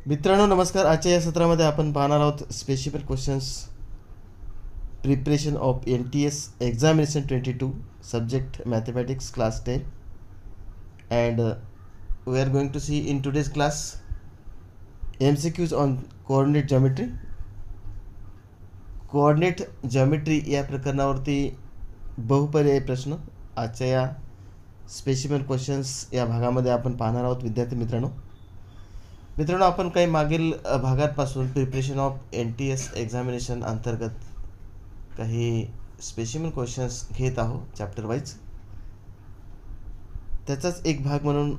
मित्रांनो नमस्कार. आजच्या या सत्रामध्ये आपण पाहणार आहोत specific questions preparation of NTS examination 22 subject mathematics class 10 and we are going to see in today's class MCQs on coordinate geometry. Coordinate geometry या प्रकरणावरती बहुपर्यायी प्रश्न आजच्या या स्पेसिफिक क्वेश्चन्स या भागामध्ये आपण पाहणार आहोत. विद्यार्थी मित्रांनो आपण काही मागील भागांपासून प्रिपरेशन ऑफ NTS एक्झामिनेशन अंतर्गत काही स्पेसिफिक क्वेश्चन्स घेत आहोत चॅप्टर वाईज. त्याचाच एक भाग म्हणून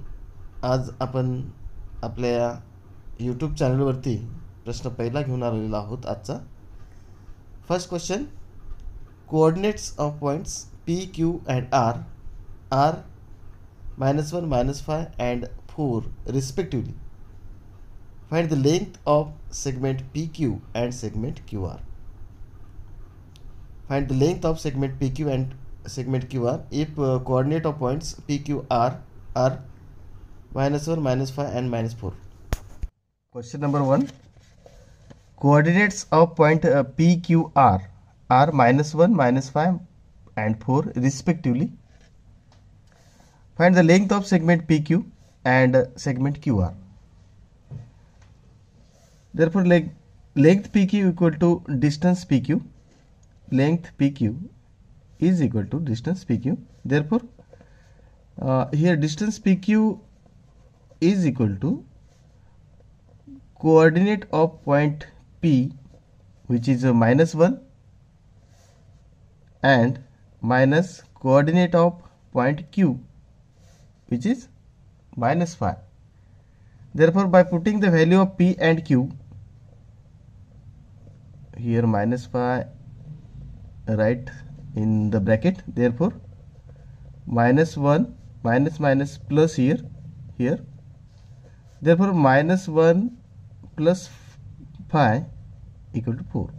आज आपण आपल्या यूट्यूब चॅनलवरती प्रश्न पहिला घेऊन आलेला आहोत. आजचा first question, coordinates of points P, Q and R are -1, -5 and 4 respectively. Find the length of segment PQ and segment QR. Find the length of segment PQ and segment QR if coordinate of points PQ are -1, -5 and -4. Question number 1. Coordinates of point PQR are -1, -5 and 4 respectively. Find the length of segment PQ and segment QR. Therefore, length PQ equal to distance PQ. Length PQ is equal to distance PQ. Therefore, here distance PQ is equal to coordinate of point P, which is a -1, and minus coordinate of point Q, which is -5. Therefore, by putting the value of P and Q, here -5 right in the bracket, therefore -1 minus plus here, therefore -1 plus 5 equal to 4.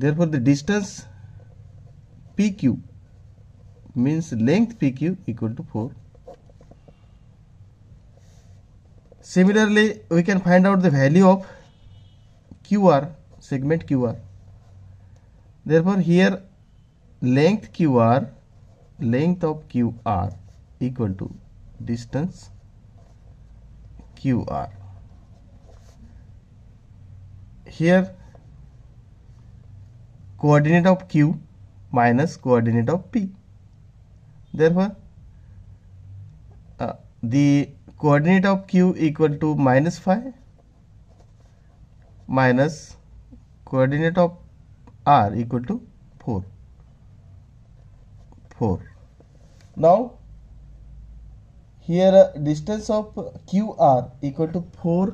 Therefore, the distance PQ means length PQ equal to 4. Similarly, we can find out the value of QR, segment QR. Therefore, here length of QR equal to distance QR. Here coordinate of Q minus coordinate of P. Therefore, the coordinate of Q equal to -5 minus coordinate of R equal to 4. Now, here distance of QR equal to 4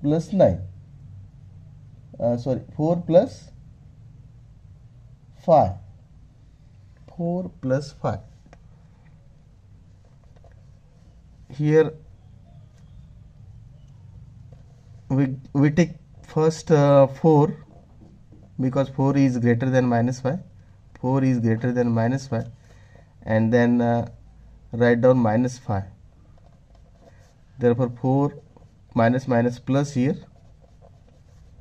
plus 9. 4 plus 5. 4 plus 5. Here we take first 4 because 4 is greater than -5. 4 is greater than -5, and then write down -5. Therefore, 4 minus plus here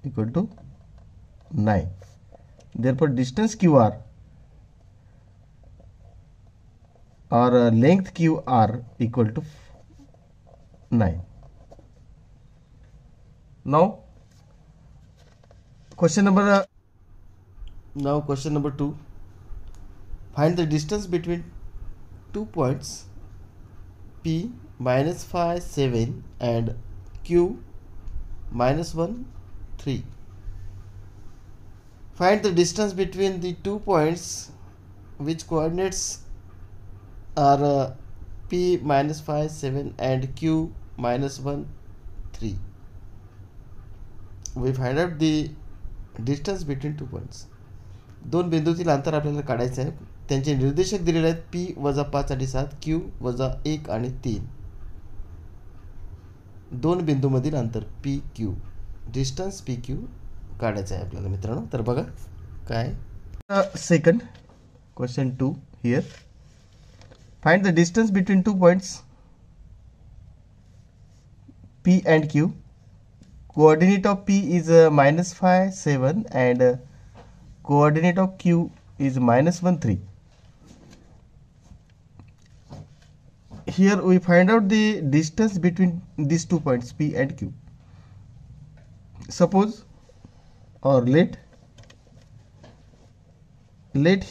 equal to 9. Therefore, distance QR or length QR equal to 9. Now, question number 2. Find the distance between 2 points P -5, 7 and Q -1, 3. Find the distance between the 2 points which coordinates are P -5, 7 and Q -1, 3. We find out the distance between 2 points. दोन बिंदूतील अंतर आपल्याला काढायचे आहे. त्यांचे निर्देशक दिलेले आहेत P - 5 आणि 7, Q - 1 आणि 3. दोन बिंदूमधील अंतर PQ, डिस्टन्स PQ काढायचं आहे आपल्याला मित्रांनो. तर बघा काय. Second question 2 here. Find the distance between 2 points P and Q. Coordinate of P is -5, 7, and coordinate of Q is -1, 3. Here we find out the distance between these 2 points P and Q. Suppose or let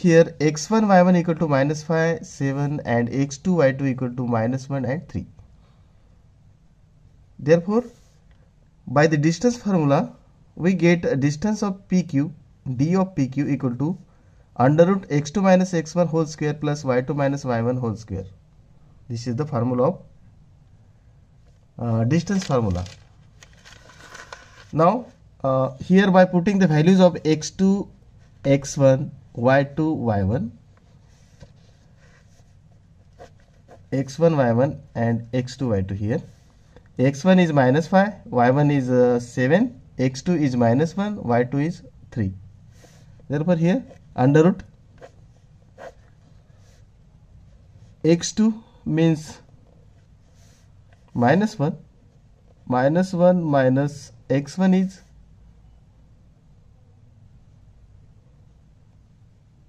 here x1 y1 equal to -5, 7 and x2 y2 equal to -1 and 3. Therefore, by the distance formula, we get a distance of PQ, d of PQ equal to under root x2 minus x1 whole square plus y2 minus y1 whole square. This is the formula of distance formula. Now, here by putting the values of x2, x1, y2, y1, x1, y1 and x2, y2 here. x1 is -5, y1 is 7, x2 is -1, y2 is 3. Therefore, here under root x2 means -1, -1 minus x1 is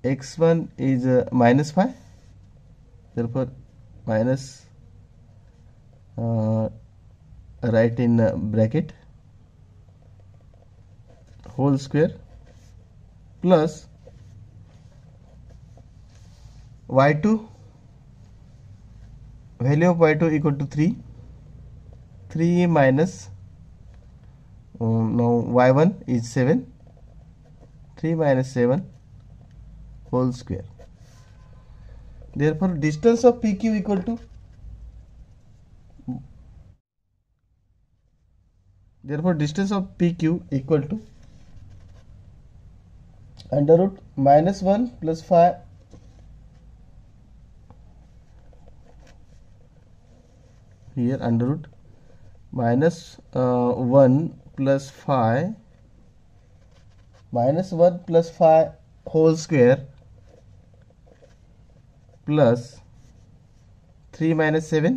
-5. Therefore, minus write in bracket whole square plus y2, value of y2 equal to 3 minus now y1 is 7, 3 minus 7 whole square. Therefore, distance of PQ equal to under root -1 plus 5 here under root -1 plus 5 whole square plus 3 minus 7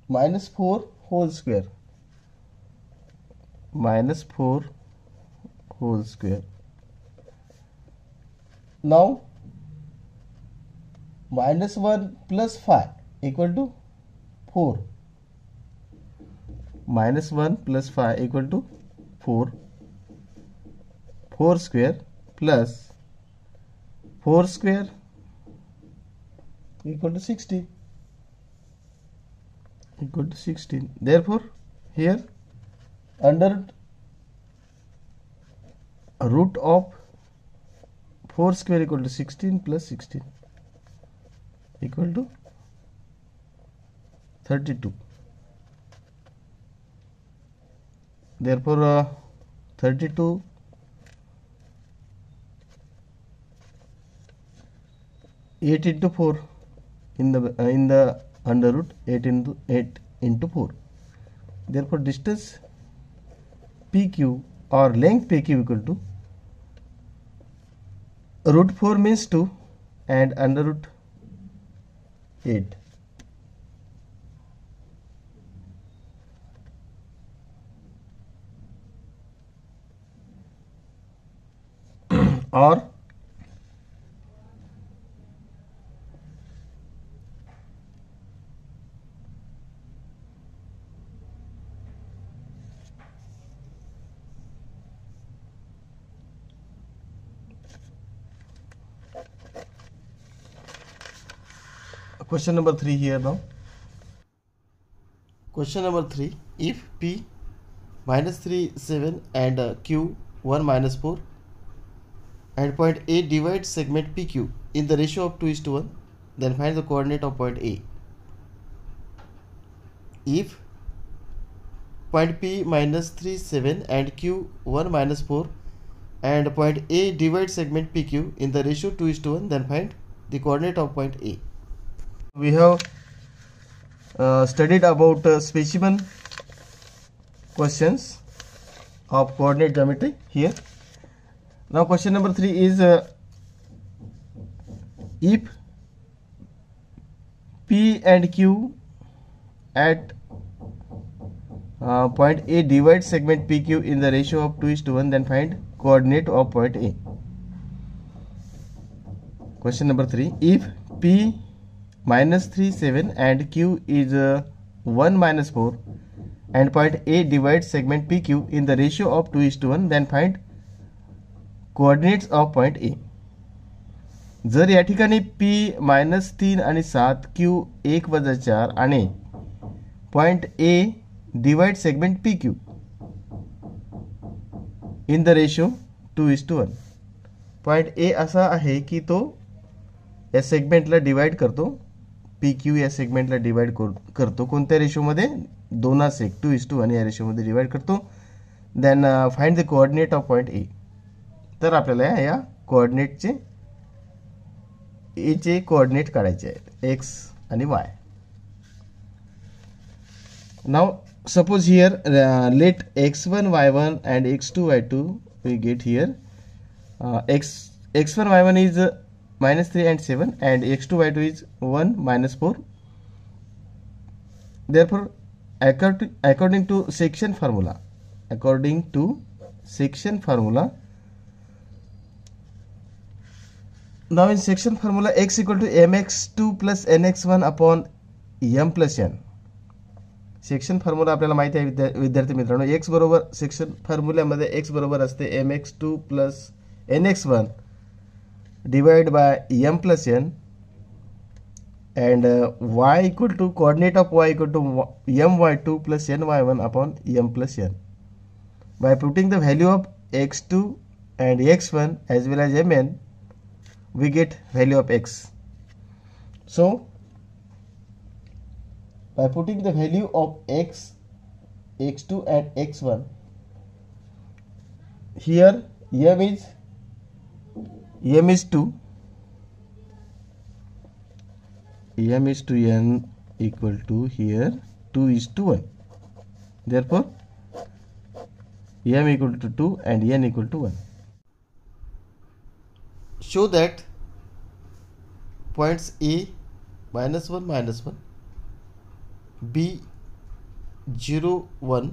minus 4 whole square Now -1 plus 5 equal to 4. -1 plus 5 equal to 4. 4 square plus 4 square equal to 16. Therefore, here under root of 4 square equal to 16 plus 16 equal to 32. Therefore, 32 8 into 4 in the under root 8 into 4. Therefore, distance PQ or length PQ equal to root 4 means 2 and under root 8. Or question number 3 here now. Question number 3. If P -3, 7 and Q 1 minus 4 and point A divides segment PQ in the ratio of 2:1, then find the coordinate of point A. If point P -3, 7 and Q 1 minus 4 and point A divides segment PQ in the ratio 2:1, then find the coordinate of point A. We have studied about specimen questions of coordinate geometry here. Now question number 3 is if P and Q at point A divides segment PQ in the ratio of 2:1, then find coordinate of point A. Question number 3. If P -3, 7 and Q is 1 - 4 and point A divides segment PQ in the ratio of 2:1, then find coordinates of point A. जर या ठिकाणी P -3 आणि 7, Q 1 - 4 आणि point A divide segment PQ in the ratio 2:1. Point A असा आहे की तो या सेगमेंटला डिवाइड करतो, PQ या सेगमेंटला डिवाइड करतो कोणत्या रेशोमध्ये? 2:1, 2:1 या रेशोमध्ये डिवाइड करतो. Then find the coordinate of point A. तर आपल्याला या कोऑर्डिनेटचे ए चे कोऑर्डिनेट काढायचे आहेत, एक्स आणि y. Now suppose here let x1 y1 and x2 y2 we get here. x1 y1 is -3 and 7 and x2 y2 is 1 - 4. Therefore according to section formula, now in section formula x equal to mx2 plus nx1 upon m plus n. Section formula आपल्याला माहिती आहे विद्यार्थी मित्रांनो, x बरोबर section फॉर्म्युल्यामध्ये x बरोबर असते mx2 plus nx1 divide by m plus n and y equal to coordinate of y equal to my2 plus ny1 upon m plus n. By putting the value of x2 and x1 as well as mn, we get value of x. So by putting the value of x, x2 and x1, here m is 2, m is to n equal to here 2:1. Therefore m equal to 2 and n equal to 1. Show that points A -1 -1, B 0 1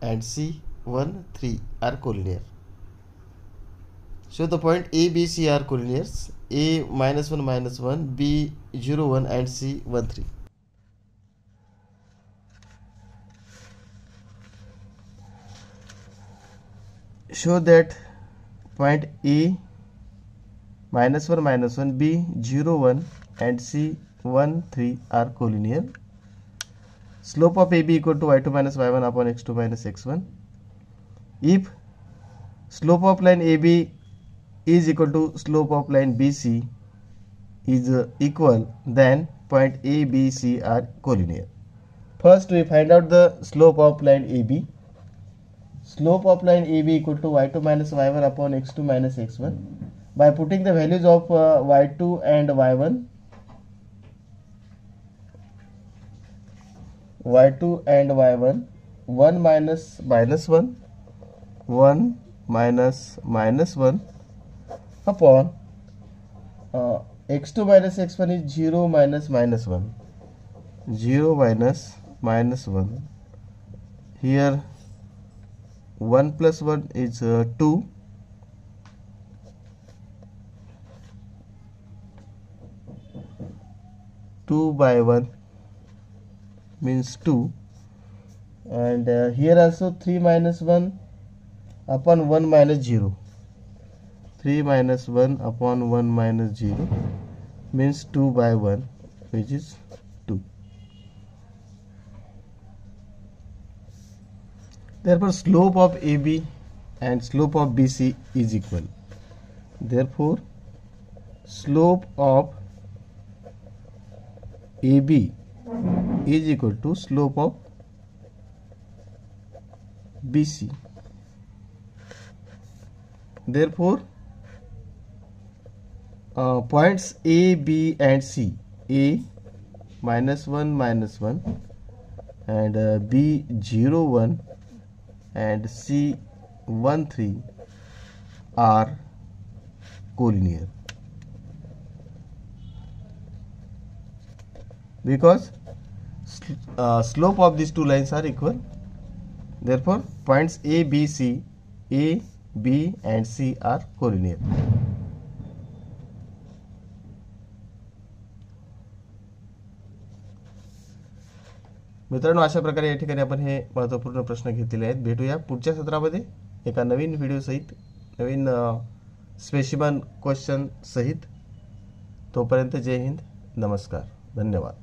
and C 1 3 are collinear. So the point A, B, C are collinears. A -1 -1, B 0 1 and C 1 3. Show that point A -1 -1, B 0 1 and C 1 3 are collinear. Slope of AB equal to y2 minus y1 upon x2 minus x1. If slope of line AB is equal to slope of line BC is equal, then point A, B, C are collinear. First we find out the slope of line AB. Slope of line AB equal to y2 minus y1 upon x2 minus x1. By putting the values of y2 and y1 and y1, 1 minus -1, 1 minus -1 upon x2 minus x1 is 0 minus -1, 0 minus -1. Here 1 plus 1 is 2, 2 by 1 means 2, and here also 3 minus 1 upon 1 minus 0, 3 minus 1 upon 1 minus 0 means 2 by 1, which is 2. Therefore slope of AB and slope of BC is equal. Therefore slope of AB is equal to slope of BC. Therefore points A, B and C, A -1 -1 and B 0 1 and C 1 3 are collinear, because slope of these two lines are equal. Therefore, points A, B, and C are collinear. मित्रांनो, अशा प्रकारे या ठिकाणी आपण हे महत्त्वपूर्ण प्रश्न घेतलेले आहेत. भेटूया पुढच्या सत्रामध्ये एका नवीन व्हिडिओ सहित, नवीन स्पेसिमन क्वेश्चन सहित. तोपर्यंत जय हिंद, नमस्कार, धन्यवाद.